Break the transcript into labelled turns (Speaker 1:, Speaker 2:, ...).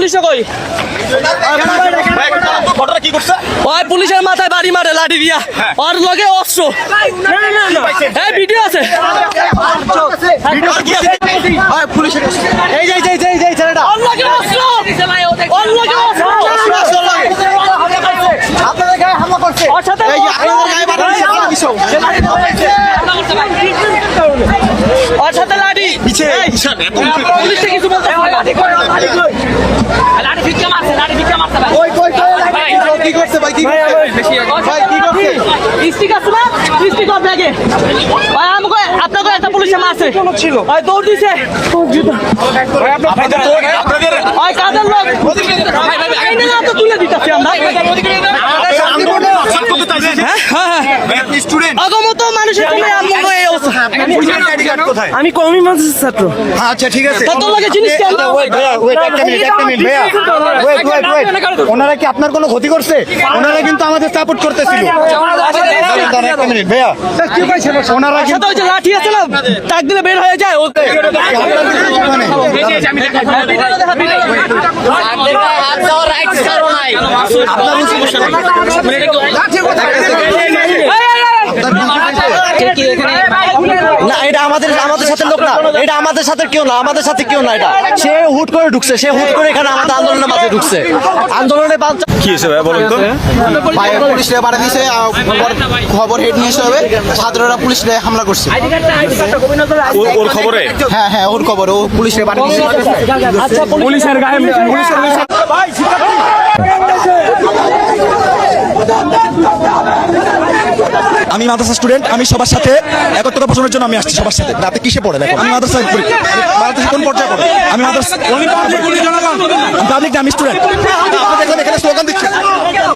Speaker 1: পুলিশে কই
Speaker 2: ঘটনা কি করছে?
Speaker 1: ওই পুলিশের মাথায় বাড়ি মারে লাঠি দিয়া ওর লগে অস্ত্র এই ভিডিও আছে
Speaker 2: পুলিশের
Speaker 3: এই ছেলেটা
Speaker 1: ওর লগে অস্ত্র ওর লগে অস্ত্র
Speaker 3: আপনাদের গায়ে হামলা করছে।
Speaker 1: ওর সাথে
Speaker 3: এই যে আপনাদের গায়ে বাধা দিছে, বাধা দিছো।
Speaker 1: ওর সাথে লাঠি পুলিশে কিছু বলতে লাঠি ভিক্ষা মারছে
Speaker 3: কই কি করছে ভাই, কি করছে ভাই, কি করছে?
Speaker 1: স্টিক আছে না স্টিক ওর ব্যাগে ভাই আমাকে আপনাকে একটা পুলিশে মারছে ছিল ভাই দৌড় দিছে
Speaker 2: আপনাদের
Speaker 1: ভাই কাদের লোক আইনে না তো তুলে দিতেছি আমরা
Speaker 2: স্টুডেন্ট
Speaker 1: আগমত মানুষের জন্য আমগো এই অবস্থা
Speaker 2: কোথায়?
Speaker 1: আমি কমি মাদ্রাসার ছাত্র
Speaker 2: আচ্ছা ঠিক আছে।
Speaker 1: কত লাগে জিনিস কেন
Speaker 3: একটা মিনিট ভাইয়া, wait. ওনারা কি আপনার কোনো ক্ষতি করছে? ওনারা কিন্তু আমাদের সাপোর্ট করতেছিল। একটা মিনিট ভাইয়া, ওনারা কিন্তু
Speaker 1: সাথে ওই যে লাঠি আছে না তাক দিলে বের হয়ে যায় ওকে
Speaker 3: না, এটা আমাদের সাথে লোক না, এটা আমাদের সাথে কেউ না, আমাদের সাথে কেউ না। এটা সে হুট করে ঢুকছে, সে হুট করে এখানে আমাদের আন্দোলনের মাঝে ঢুকছে। আন্দোলনে
Speaker 2: কি হয়েছে ভাই বলুন তো?
Speaker 3: পুলিশরা বাড়া দিয়েছে, খবর হেড নিয়ে এসে হবে, ছাত্ররা পুলিশরা হামলা করছে।
Speaker 2: ওর খবরে
Speaker 3: হ্যাঁ ওর খবর, ও পুলিশরা বাড়া দিয়েছে।
Speaker 1: পুলিশের গায়ে
Speaker 3: আমি মাদ্রাসা স্টুডেন্ট, আমি সবার সাথে একত্রতা পোষণের জন্য আমি আসছি সবার সাথে। রাতে কিসে পড়ে দেখো, আমি মাদ্রাসায় পড়ি, মাদ্রাসা কোন পর্যায়ে পড়ে? আমি মাদ্রাসা পাবলিক, আমি স্টুডেন্ট।